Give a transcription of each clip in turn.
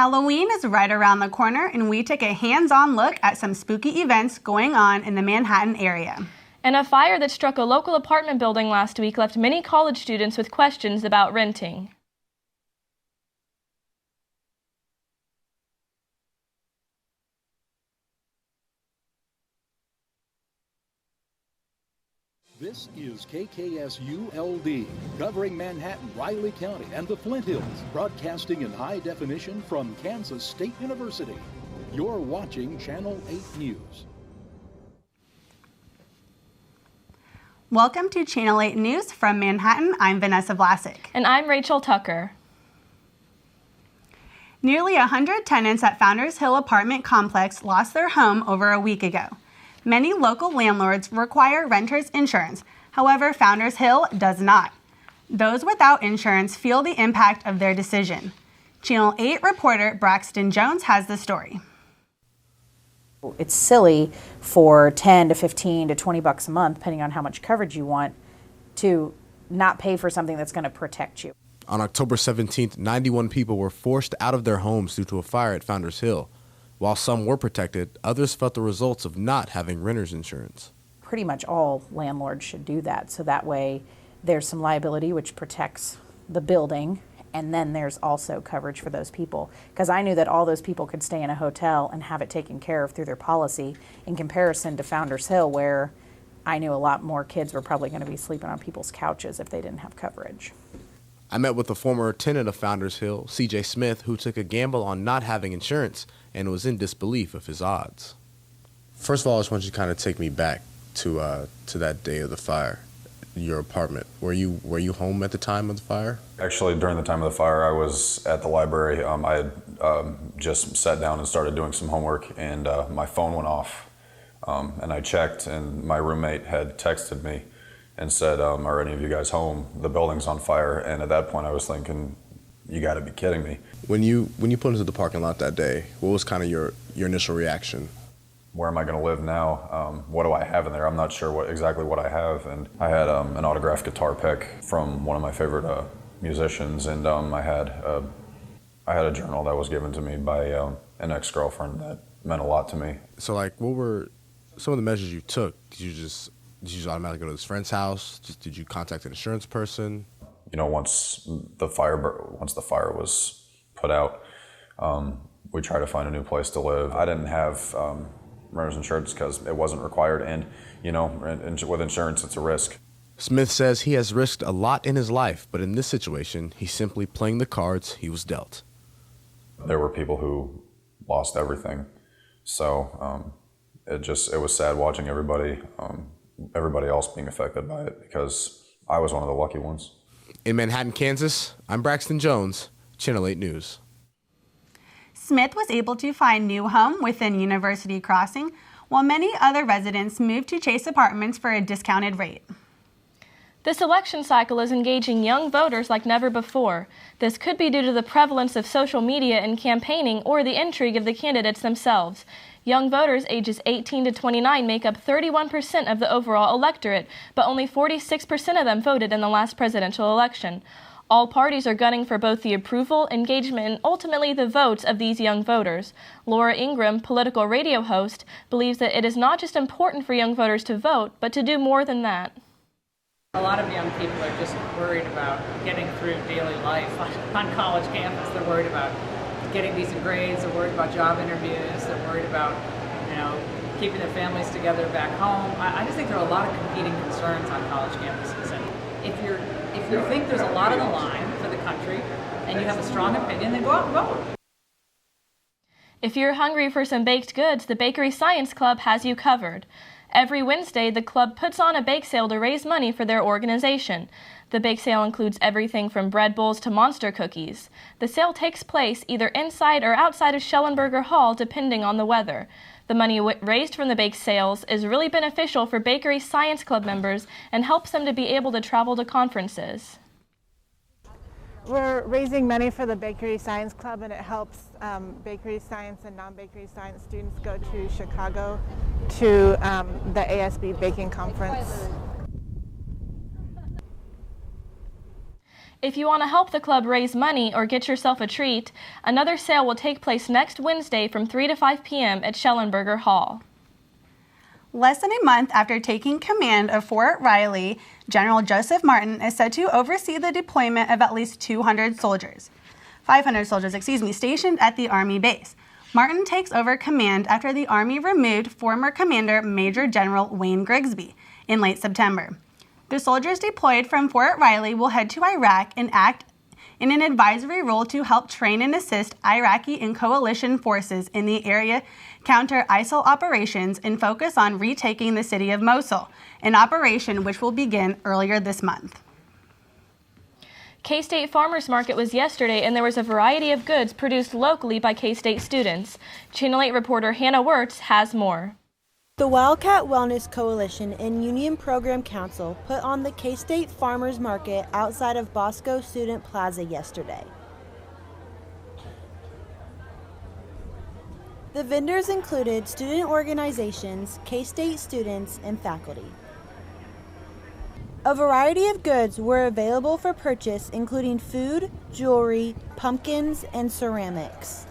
Halloween is right around the corner, and we take a hands-on look at some spooky events going on in the Manhattan area. And a fire that struck a local apartment building last week left many college students with questions about renting. This is KKSU-LD, covering Manhattan, Riley County, and the Flint Hills, broadcasting in high definition from Kansas State University. You're watching Channel 8 News. Welcome to Channel 8 News from Manhattan. I'm Vanessa Vlasic. And I'm Rachel Tucker. Nearly 100 tenants at Founders Hill apartment complex lost their home over a week ago. Many local landlords require renters insurance. However, Founders Hill does not. Those without insurance feel the impact of their decision. Channel 8 reporter Braxton Jones has the story. It's silly for 10 to 15 to 20 bucks a month, depending on how much coverage you want, to not pay for something that's going to protect you. On October 17th, 91 people were forced out of their homes due to a fire at Founders Hill. While some were protected, others felt the results of not having renter's insurance. Pretty much all landlords should do that, so that way there's some liability which protects the building, and then there's also coverage for those people. Because I knew that all those people could stay in a hotel and have it taken care of through their policy, in comparison to Founders Hill, where I knew a lot more kids were probably going to be sleeping on people's couches if they didn't have coverage. I met with a former tenant of Founders Hill, CJ Smith, who took a gamble on not having insurance and was in disbelief of his odds. First of all, I just want you to kind of take me back to that day of the fire, your apartment. Were you home at the time of the fire? Actually, during the time of the fire, I was at the library. I had just sat down and started doing some homework, and my phone went off. And I checked, and my roommate had texted me and said, are any of you guys home? The building's on fire. And at that point, I was thinking, you gotta be kidding me. When you pulled into the parking lot that day, what was kind of your initial reaction? Where am I gonna live now? What do I have in there? I'm not sure exactly what I have. And I had an autographed guitar pick from one of my favorite musicians, and I had a journal that was given to me by an ex-girlfriend that meant a lot to me. So what were some of the measures you took? Did you just automatically go to this friend's house? Did you contact an insurance person? You know, once the fire was put out, we tried to find a new place to live. I didn't have renter's insurance because it wasn't required, and with insurance, it's a risk. Smith says he has risked a lot in his life, but in this situation, he's simply playing the cards he was dealt. There were people who lost everything, so it was sad watching everybody else being affected by it, because I was one of the lucky ones. In Manhattan, Kansas, I'm Braxton Jones, Channel 8 News. Smith was able to find new home within University Crossing, while many other residents moved to Chase Apartments for a discounted rate. This election cycle is engaging young voters like never before. This could be due to the prevalence of social media in campaigning or the intrigue of the candidates themselves. Young voters ages 18 to 29 make up 31% of the overall electorate, but only 46% of them voted in the last presidential election. All parties are gunning for both the approval, engagement, and ultimately the votes of these young voters. Laura Ingram, political radio host, believes that it is not just important for young voters to vote, but to do more than that. A lot of young people are just worried about getting through daily life on college campus. They're worried about getting decent grades, they're worried about job interviews, they're worried about, keeping their families together back home. I just think there are a lot of competing concerns on college campuses. And if you think there's a lot on the line for the country and you have a strong opinion, then go out and vote. If you're hungry for some baked goods, the Bakery Science Club has you covered. Every Wednesday, the club puts on a bake sale to raise money for their organization. The bake sale includes everything from bread bowls to monster cookies. The sale takes place either inside or outside of Schellenberger Hall, depending on the weather. The money raised from the bake sales is really beneficial for Bakery Science Club members and helps them to be able to travel to conferences. We're raising money for the Bakery Science Club, and it helps bakery science and non-bakery science students go to Chicago to the ASB Baking Conference. If you want to help the club raise money or get yourself a treat, another sale will take place next Wednesday from 3 to 5 p.m. at Schellenberger Hall. Less than a month after taking command of Fort Riley, General Joseph Martin is set to oversee the deployment of at least 500 soldiers, stationed at the Army base. Martin takes over command after the Army removed former Commander Major General Wayne Grigsby in late September. The soldiers deployed from Fort Riley will head to Iraq and act in an advisory role to help train and assist Iraqi and coalition forces in the area, counter ISIL operations, and focus on retaking the city of Mosul, an operation which will begin earlier this month. K-State Farmers Market was yesterday, and there was a variety of goods produced locally by K-State students. Channel 8 reporter Hannah Wirtz has more. The Wildcat Wellness Coalition and Union Program Council put on the K-State Farmers Market outside of Bosco Student Plaza yesterday. The vendors included student organizations, K-State students, and faculty. A variety of goods were available for purchase, including food, jewelry, pumpkins, and ceramics.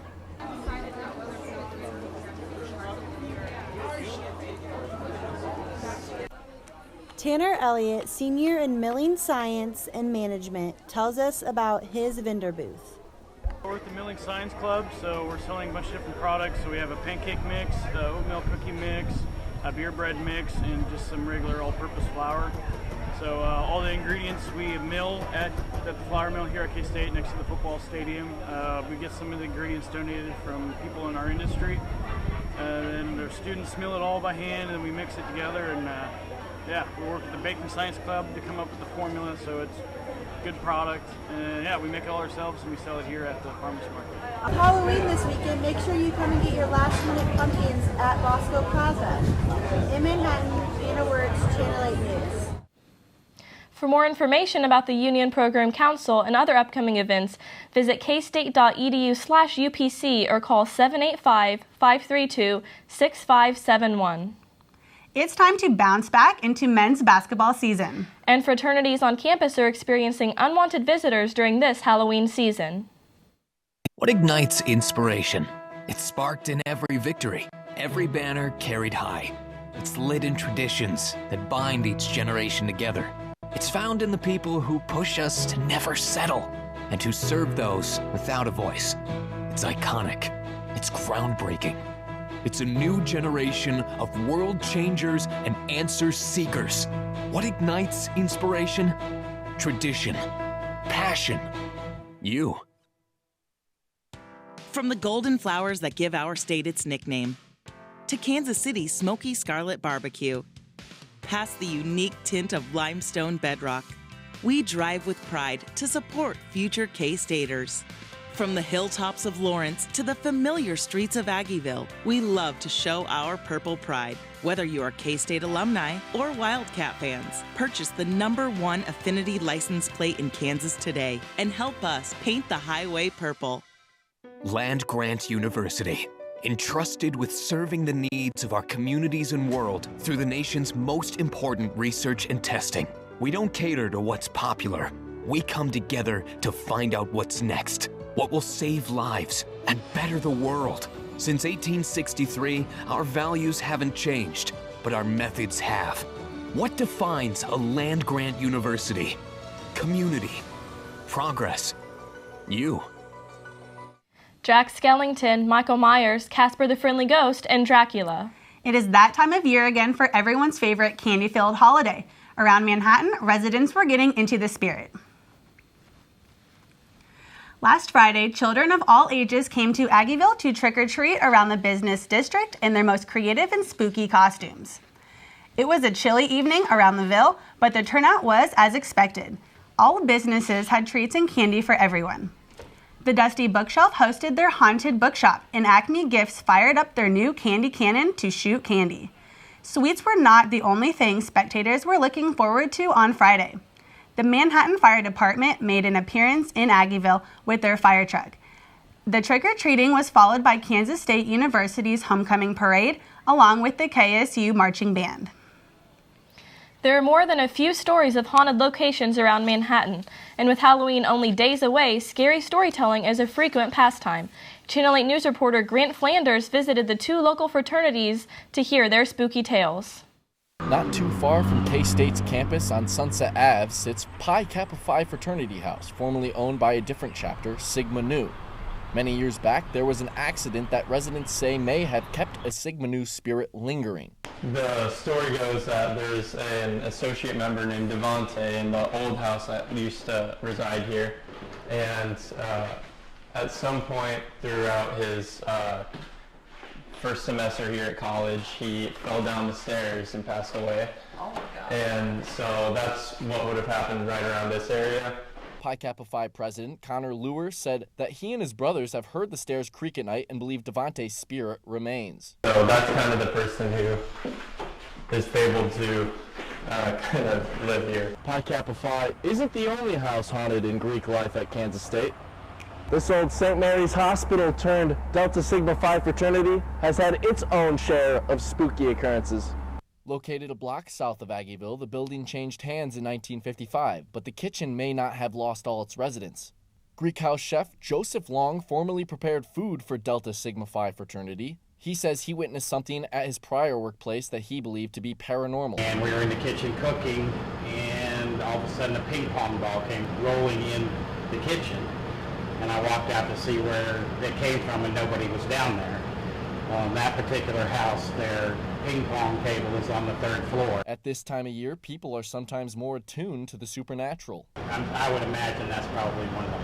Tanner Elliott, senior in Milling Science and Management, tells us about his vendor booth. We're at the Milling Science Club, so we're selling a bunch of different products. So we have a pancake mix, the oatmeal cookie mix, a beer bread mix, and just some regular all-purpose flour. So all the ingredients we mill at the flour mill here at K-State next to the football stadium. We get some of the ingredients donated from people in our industry. And our students mill it all by hand, and then we mix it together. And we work with the Baking Science Club to come up with the formula, so it's a good product. And we make it all ourselves, and we sell it here at the farmers market. Halloween this weekend, make sure you come and get your last-minute pumpkins at Bosco Plaza. In Manhattan, Hannah Wirtz, Channel 8 News. For more information about the Union Program Council and other upcoming events, visit kstate.edu/UPC or call 785-532-6571. It's time to bounce back into men's basketball season. And fraternities on campus are experiencing unwanted visitors during this Halloween season. What ignites inspiration? It's sparked in every victory, every banner carried high. It's lit in traditions that bind each generation together. It's found in the people who push us to never settle and who serve those without a voice. It's iconic. It's groundbreaking. It's a new generation of world changers and answer seekers. What ignites inspiration? Tradition. Passion. You. From the golden flowers that give our state its nickname, to Kansas City's smoky scarlet barbecue, past the unique tint of limestone bedrock, we drive with pride to support future K-Staters. From the hilltops of Lawrence to the familiar streets of Aggieville, we love to show our purple pride. Whether you are K-State alumni or Wildcat fans, purchase the #1 Affinity license plate in Kansas today and help us paint the highway purple. Land Grant University, entrusted with serving the needs of our communities and world through the nation's most important research and testing. We don't cater to what's popular. We come together to find out what's next, what will save lives and better the world. Since 1863, our values haven't changed, but our methods have. What defines a land-grant university? Community, progress, you. Jack Skellington, Michael Myers, Casper the Friendly Ghost, and Dracula. It is that time of year again for everyone's favorite candy-filled holiday. Around Manhattan, residents were getting into the spirit. Last Friday, children of all ages came to Aggieville to trick-or-treat around the business district in their most creative and spooky costumes. It was a chilly evening around the Ville, but the turnout was as expected. All businesses had treats and candy for everyone. The Dusty Bookshelf hosted their haunted bookshop, and Acme Gifts fired up their new candy cannon to shoot candy. Sweets were not the only thing spectators were looking forward to on Friday. The Manhattan Fire Department made an appearance in Aggieville with their fire truck. The trick-or-treating was followed by Kansas State University's homecoming parade, along with the KSU marching band. There are more than a few stories of haunted locations around Manhattan, and with Halloween only days away, scary storytelling is a frequent pastime. Channel 8 News reporter Grant Flanders visited the two local fraternities to hear their spooky tales. Not too far from K-State's campus on Sunset Ave sits Pi Kappa Phi Fraternity House, formerly owned by a different chapter, Sigma Nu. Many years back, there was an accident that residents say may have kept a Sigma Nu spirit lingering. The story goes that there's an associate member named Devante in the old house that used to reside here, and at some point throughout his first semester here at college, he fell down the stairs and passed away. Oh my God. And so that's what would have happened right around this area. Pi Kappa Phi president Connor Luer said that he and his brothers have heard the stairs creak at night and believe Devante's spirit remains. So that's kind of the person who is able to kind of live here. Pi Kappa Phi isn't the only house haunted in Greek life at Kansas State. This old St. Mary's Hospital turned Delta Sigma Phi fraternity has had its own share of spooky occurrences. Located a block south of Aggieville, the building changed hands in 1955, but the kitchen may not have lost all its residents. Greek house chef Joseph Long formerly prepared food for Delta Sigma Phi fraternity. He says he witnessed something at his prior workplace that he believed to be paranormal. And we were in the kitchen cooking, and all of a sudden a ping pong ball came rolling in the kitchen. And I walked out to see where it came from, and nobody was down there. On that particular house, their ping pong table is on the 3rd floor. At this time of year, people are sometimes more attuned to the supernatural. I would imagine that's probably one of the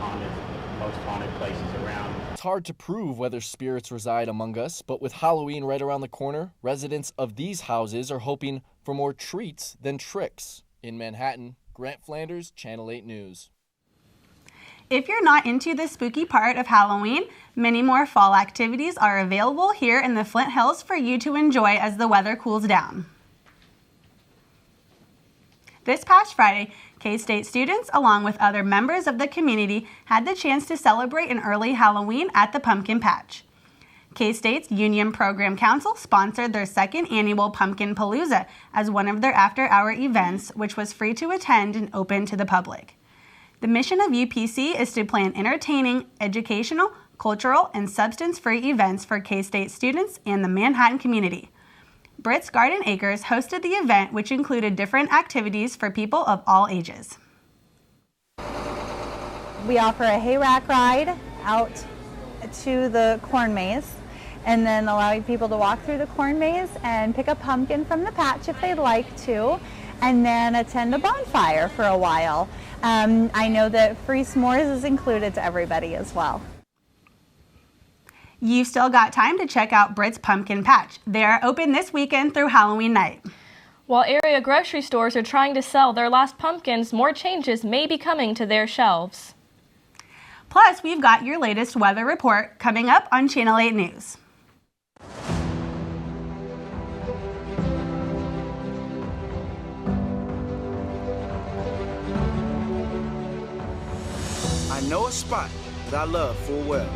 most haunted places around. It's hard to prove whether spirits reside among us, but with Halloween right around the corner, residents of these houses are hoping for more treats than tricks. In Manhattan, Grant Flanders, Channel 8 News. If you're not into the spooky part of Halloween, many more fall activities are available here in the Flint Hills for you to enjoy as the weather cools down. This past Friday, K-State students, along with other members of the community, had the chance to celebrate an early Halloween at the Pumpkin Patch. K-State's Union Program Council sponsored their second annual Pumpkin Palooza as one of their after-hour events, which was free to attend and open to the public. The mission of UPC is to plan entertaining, educational, cultural, and substance-free events for K-State students and the Manhattan community. Britt's Garden Acres hosted the event, which included different activities for people of all ages. We offer a hay rack ride out to the corn maze, and then allowing people to walk through the corn maze and pick a pumpkin from the patch if they'd like to, and then attend a bonfire for a while. I know that free s'mores is included to everybody as well. You've still got time to check out Britt's Pumpkin Patch. They are open this weekend through Halloween night. While area grocery stores are trying to sell their last pumpkins, more changes may be coming to their shelves. Plus, we've got your latest weather report coming up on Channel 8 News. I know a spot that I love full well.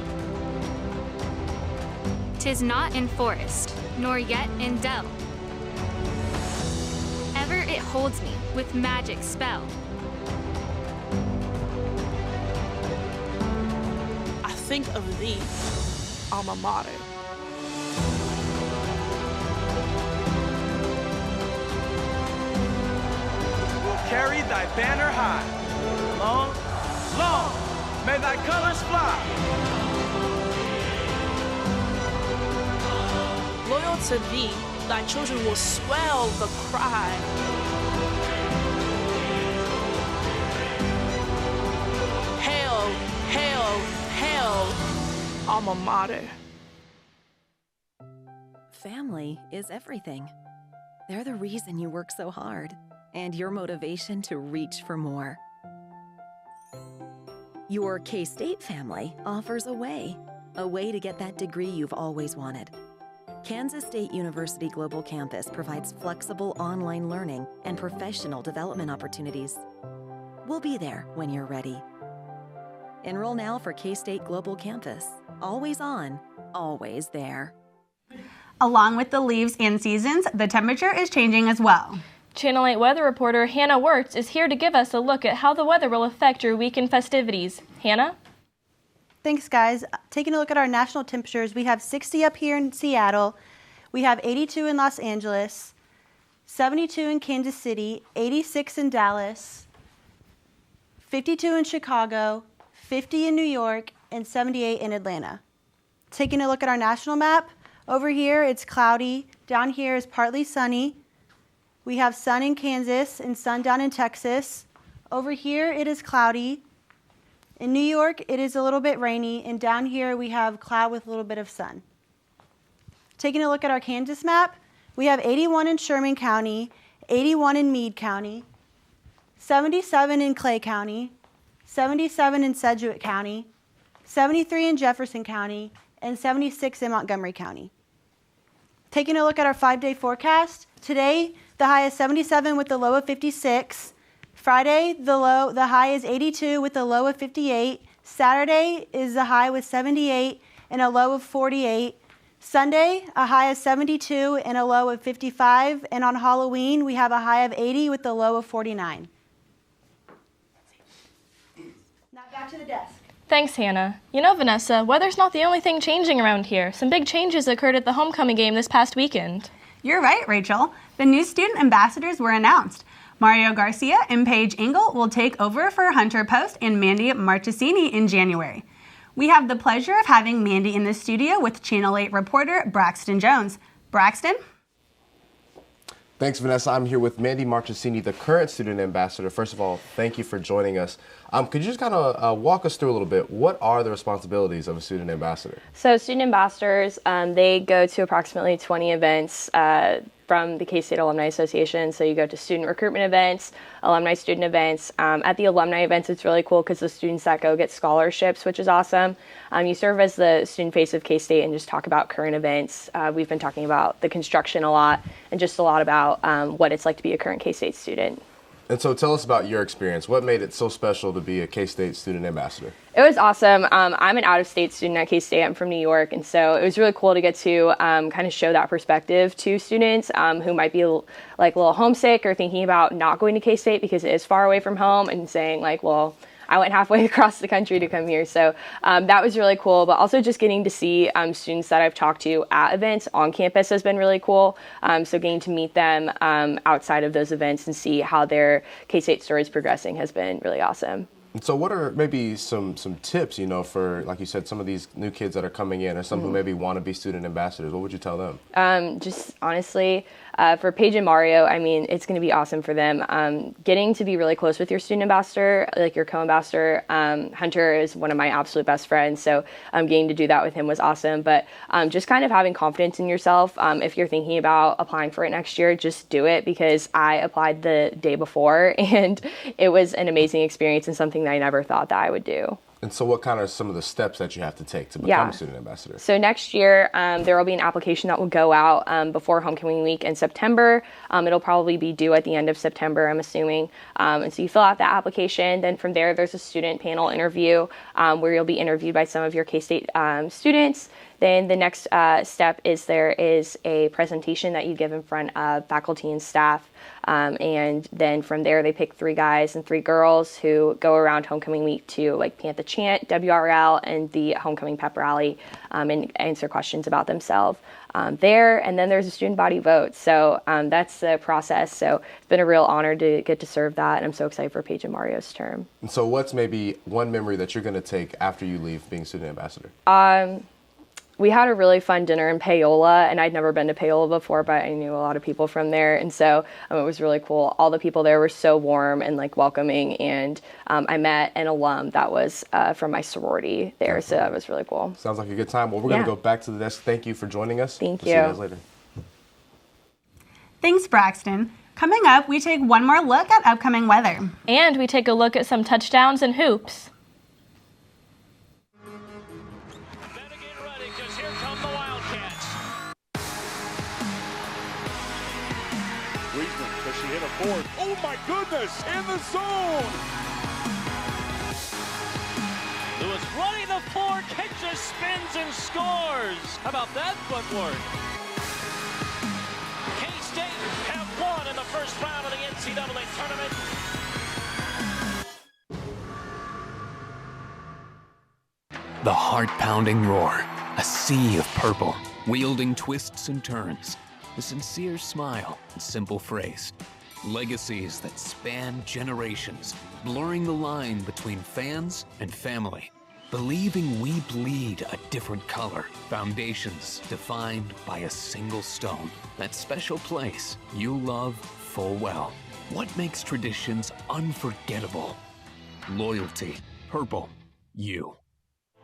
'Tis not in forest, nor yet in dell. Ever it holds me with magic spell. I think of thee, alma mater. We'll carry thy banner high. Long, long, may thy colors fly. Loyal to thee, thy children will swell the cry. Hail, hail, hail, alma mater. Family is everything. They're the reason you work so hard and your motivation to reach for more. Your K-State family offers a way to get that degree you've always wanted. Kansas State University Global Campus provides flexible online learning and professional development opportunities. We'll be there when you're ready. Enroll now for K-State Global Campus. Always on, always there. Along with the leaves and seasons, the temperature is changing as well. Channel 8 weather reporter Hannah Wirtz is here to give us a look at how the weather will affect your weekend festivities. Hannah? Thanks, guys. Taking a look at our national temperatures, we have 60 up here in Seattle. We have 82 in Los Angeles, 72 in Kansas City, 86 in Dallas, 52 in Chicago, 50 in New York, and 78 in Atlanta. Taking a look at our national map, over here it's cloudy. Down here is partly sunny. We have sun in Kansas and sun down in Texas. Over here it is cloudy. In New York it is a little bit rainy, and down here we have cloud with a little bit of sun. Taking a look at our Kansas map, we have 81 in Sherman County, 81 in Meade County, 77 in Clay County, 77 in Sedgwick County, 73 in Jefferson County, and 76 in Montgomery County. Taking a look at our 5-day forecast, today the high is 77 with the low of 56. Friday, the high is 82 with a low of 58. Saturday is the high with 78 and a low of 48. Sunday, a high of 72 and a low of 55. And on Halloween, we have a high of 80 with a low of 49. Now back to the desk. Thanks, Hannah. You know, Vanessa, weather's not the only thing changing around here. Some big changes occurred at the homecoming game this past weekend. You're right, Rachel. The new student ambassadors were announced. Mario Garcia and Paige Engel will take over for Hunter Post and Mandy Marchesini in January. We have the pleasure of having Mandy in the studio with Channel 8 reporter Braxton Jones. Braxton? Thanks, Vanessa. I'm here with Mandy Marchesini, the current student ambassador. First of all, thank you for joining us. Could you just kind of walk us through a little bit? What are the responsibilities of a student ambassador? So student ambassadors, they go to approximately 20 events from the K-State Alumni Association. So you go to student recruitment events, alumni student events. At the alumni events, it's really cool because the students that go get scholarships, which is awesome. You serve as the student face of K-State and just talk about current events. We've been talking about the construction a lot and just a lot about what it's like to be a current K-State student. And so tell us about your experience. What made it so special to be a K-State student ambassador? It was awesome. I'm an out-of-state student at K-State. I'm from New York, and so it was really cool to get to kind of show that perspective to students who might be like a little homesick or thinking about not going to K-State because it is far away from home, and saying like, well, I went halfway across the country to come here. So that was really cool, but also just getting to see students that I've talked to at events on campus has been really cool. So getting to meet them outside of those events and see how their K-State story is progressing has been really awesome. And so what are maybe some tips, you know, for, like you said, some of these new kids that are coming in or some who maybe want to be student ambassadors? What would you tell them? Just honestly, for Paige and Mario, I mean, it's going to be awesome for them. Getting to be really close with your student ambassador, like your co-ambassador. Hunter is one of my absolute best friends, so getting to do that with him was awesome. But just kind of having confidence in yourself. If you're thinking about applying for it next year, just do it, because I applied the day before, and it was an amazing experience and something that I never thought that I would do. And so what kind of some of the steps that you have to take to become a student ambassador? So next year, there will be an application that will go out before homecoming week in September. It'll probably be due at the end of September, I'm assuming. And so you fill out that application. Then from there, there's a student panel interview where you'll be interviewed by some of your K-State students. Then the next step is there is a presentation that you give in front of faculty and staff. And then from there, they pick 3 guys and 3 girls who go around homecoming week to like pant the chant, WRL, and the homecoming pep rally, and answer questions about themselves there. And then there's a student body vote. So that's the process. So it's been a real honor to get to serve that. And I'm so excited for Paige and Mario's term. And so what's maybe one memory that you're going to take after you leave being student ambassador? We had a really fun dinner in Paola, and I'd never been to Paola before, but I knew a lot of people from there, and so it was really cool. All the people there were so warm and like welcoming, and I met an alum that was from my sorority there, Definitely. So that was really cool. Sounds like a good time. Well, we're going to go back to the desk. Thank you for joining us. Thank you. See you guys later. Thanks, Braxton. Coming up, we take one more look at upcoming weather. And we take a look at some touchdowns and hoops. Oh my goodness, in the zone! Lewis running the floor, catches, spins, and scores. How about that footwork? K-State have won in the first round of NCAA tournament. The heart-pounding roar, a sea of purple, wielding twists and turns, a sincere smile, a simple phrase. Legacies that span generations, blurring the line between fans and family. Believing we bleed a different color. Foundations defined by a single stone. That special place you love full well. What makes traditions unforgettable? Loyalty. Purple. You.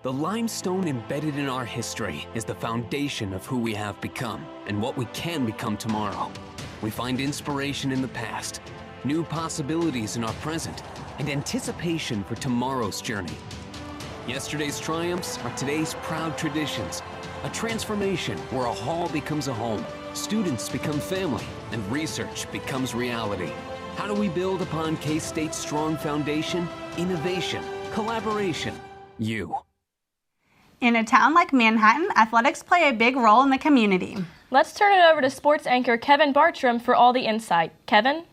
The limestone embedded in our history is the foundation of who we have become and what we can become tomorrow. We find inspiration in the past, new possibilities in our present, and anticipation for tomorrow's journey. Yesterday's triumphs are today's proud traditions. A transformation where a hall becomes a home, students become family, and research becomes reality. How do we build upon K-State's strong foundation? Innovation, collaboration, you. In a town like Manhattan, athletics play a big role in the community. Let's turn it over to sports anchor Kevin Bartram for all the insight. Kevin?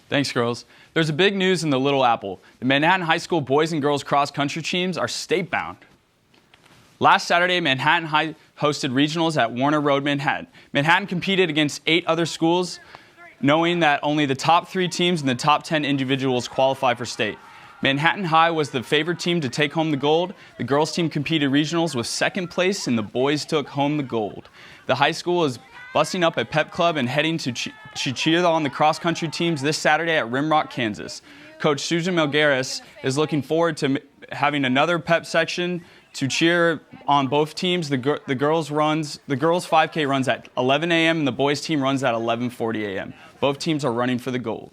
Thanks, girls. There's a big news in the Little Apple. The Manhattan High School boys and girls cross-country teams are state-bound. Last Saturday, Manhattan High hosted regionals at Warner Road, Manhattan. Manhattan competed against 8 other schools, knowing that only the top 3 teams and the top 10 individuals qualify for state. Manhattan High was the favored team to take home the gold. The girls team competed regionals with second place, and the boys took home the gold. The high school is busting up a pep club and heading to cheer on the cross-country teams this Saturday at Rimrock, Kansas. Coach Susan Melgares is looking forward to having another pep section to cheer on both teams. The girls 5K runs at 11 a.m. and the boys team runs at 11:40 a.m. Both teams are running for the gold.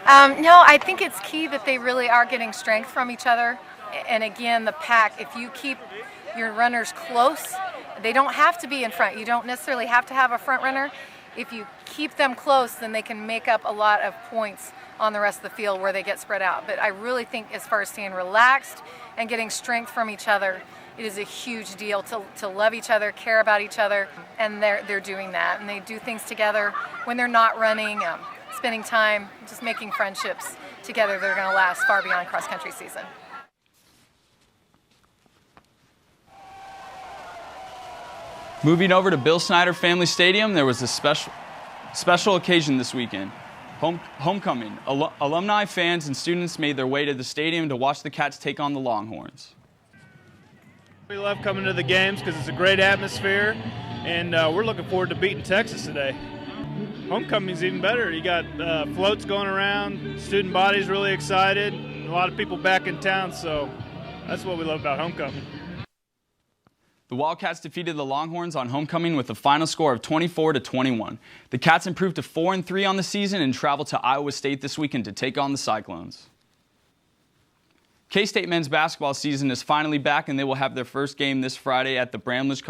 No, I think it's key that they really are getting strength from each other. And again, the pack, if you keep your runners close, they don't have to be in front. You don't necessarily have to have a front runner. If you keep them close, then they can make up a lot of points on the rest of the field where they get spread out. But I really think as far as staying relaxed and getting strength from each other, it is a huge deal to love each other, care about each other, and they're doing that. And they do things together when they're not running, spending time, just making friendships together that are going to last far beyond cross-country season. Moving over to Bill Snyder Family Stadium, there was a special occasion this weekend. Homecoming. Alumni, fans, and students made their way to the stadium to watch the Cats take on the Longhorns. We love coming to the games because it's a great atmosphere, and we're looking forward to beating Texas today. Homecoming's even better. You got floats going around, student body's really excited, a lot of people back in town, so that's what we love about homecoming. The Wildcats defeated the Longhorns on homecoming with a final score of 24-21. The Cats improved to 4-3 on the season and travel to Iowa State this weekend to take on the Cyclones. K-State men's basketball season is finally back, and they will have their first game this Friday at the Bramlage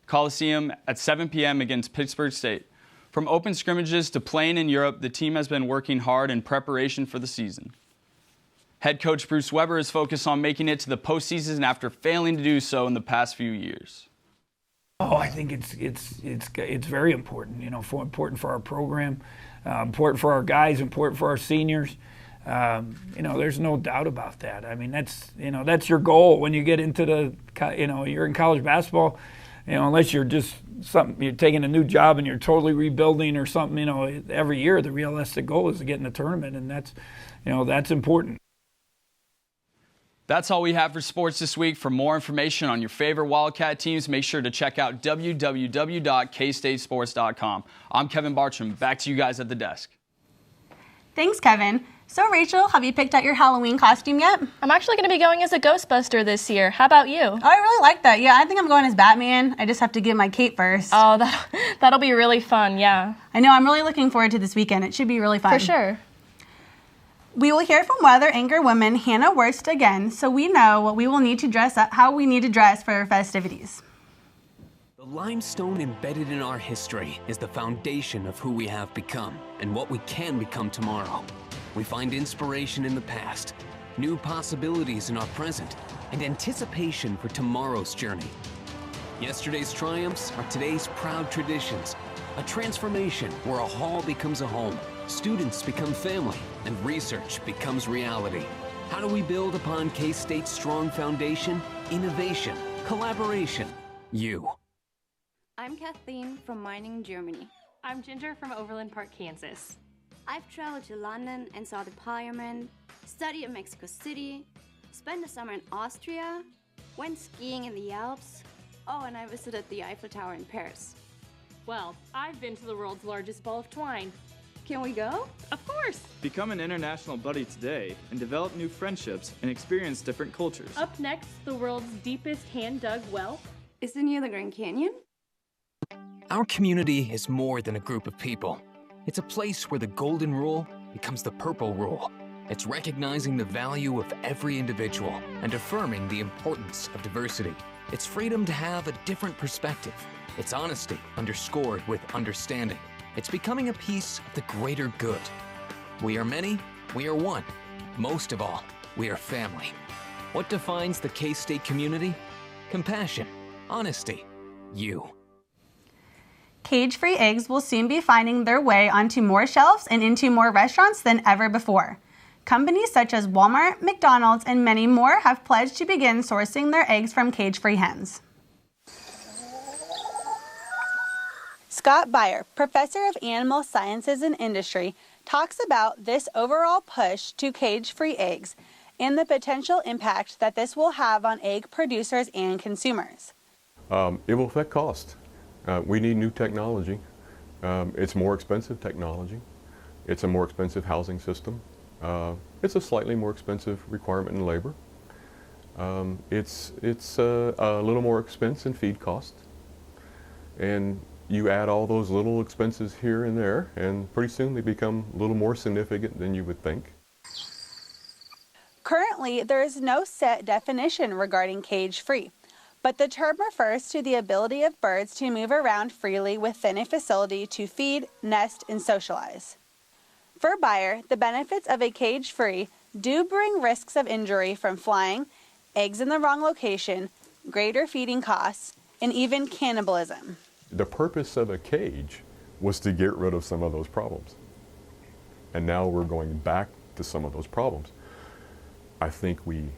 Coliseum at 7 p.m. against Pittsburgh State. From open scrimmages to playing in Europe, the team has been working hard in preparation for the season. Head coach Bruce Weber is focused on making it to the postseason after failing to do so in the past few years. Oh, I think it's very important. You know, important for our program, important for our guys, important for our seniors. You know, there's no doubt about that. I mean, that's your goal when you get into you're in college basketball. You know, unless you're just you're taking a new job and you're totally rebuilding or something. You know, every year the realistic goal is to get in the tournament, and that's important. That's all we have for sports this week. For more information on your favorite Wildcat teams, make sure to check out www.kstatesports.com. I'm Kevin Bartram. Back to you guys at the desk. Thanks, Kevin. So, Rachel, have you picked out your Halloween costume yet? I'm actually going to be going as a Ghostbuster this year. How about you? Oh, I really like that. Yeah, I think I'm going as Batman. I just have to get my cape first. Oh, that'll be really fun, yeah. I know. I'm really looking forward to this weekend. It should be really fun. For sure. We will hear from weather anchor woman Hannah Wurst again, so we know what we will need to dress up, how we need to dress for our festivities. The limestone embedded in our history is the foundation of who we have become and what we can become tomorrow. We find inspiration in the past, new possibilities in our present, and anticipation for tomorrow's journey. Yesterday's triumphs are today's proud traditions. A transformation where a hall becomes a home, students become family, and research becomes reality. How do we build upon K-State's strong foundation? Innovation, collaboration, you. I'm Kathleen from Meiningen, Germany. I'm Ginger from Overland Park, Kansas. I've traveled to London and saw the Parliament, studied in Mexico City, spent the summer in Austria, went skiing in the Alps, and I visited the Eiffel Tower in Paris. Well, I've been to the world's largest ball of twine. Can we go? Of course! Become an international buddy today and develop new friendships and experience different cultures. Up next, the world's deepest hand-dug well. Is it near the Grand Canyon? Our community is more than a group of people. It's a place where the golden rule becomes the purple rule. It's recognizing the value of every individual and affirming the importance of diversity. It's freedom to have a different perspective. It's honesty underscored with understanding. It's becoming a piece of the greater good. We are many, we are one. Most of all, we are family. What defines the K-State community? Compassion, honesty, you. Cage-free eggs will soon be finding their way onto more shelves and into more restaurants than ever before. Companies such as Walmart, McDonald's, and many more have pledged to begin sourcing their eggs from cage-free hens. Scott Beyer, professor of animal sciences and industry, talks about this overall push to cage-free eggs and the potential impact that this will have on egg producers and consumers. It will affect cost. We need new technology. It's more expensive technology. It's a more expensive housing system. It's a slightly more expensive requirement in labor. It's a little more expense in feed cost. And you add all those little expenses here and there, and pretty soon they become a little more significant than you would think. Currently, there is no set definition regarding cage-free, but the term refers to the ability of birds to move around freely within a facility to feed, nest, and socialize. For Beyer, the benefits of a cage-free do bring risks of injury from flying, eggs in the wrong location, greater feeding costs, and even cannibalism. The purpose of a cage was to get rid of some of those problems. And now we're going back to some of those problems. I think we're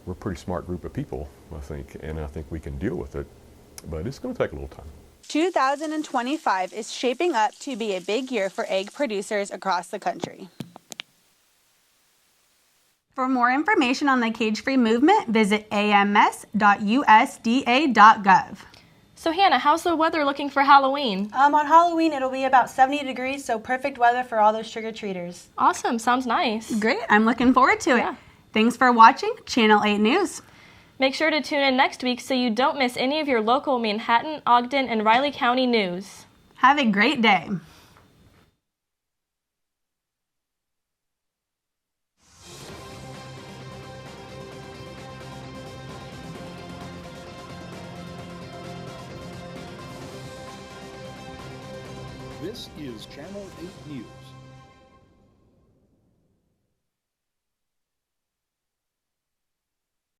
a pretty smart group of people, and I think we can deal with it, but it's going to take a little time. 2025 is shaping up to be a big year for egg producers across the country. For more information on the cage-free movement, visit ams.usda.gov. So Hannah, how's the weather looking for Halloween? On Halloween, it'll be about 70 degrees, so perfect weather for all those trick-or-treaters. Awesome, sounds nice. Great, I'm looking forward to it. Thanks for watching Channel 8 News. Make sure to tune in next week so you don't miss any of your local Manhattan, Ogden, and Riley County news. Have a great day. This is Channel 8 News.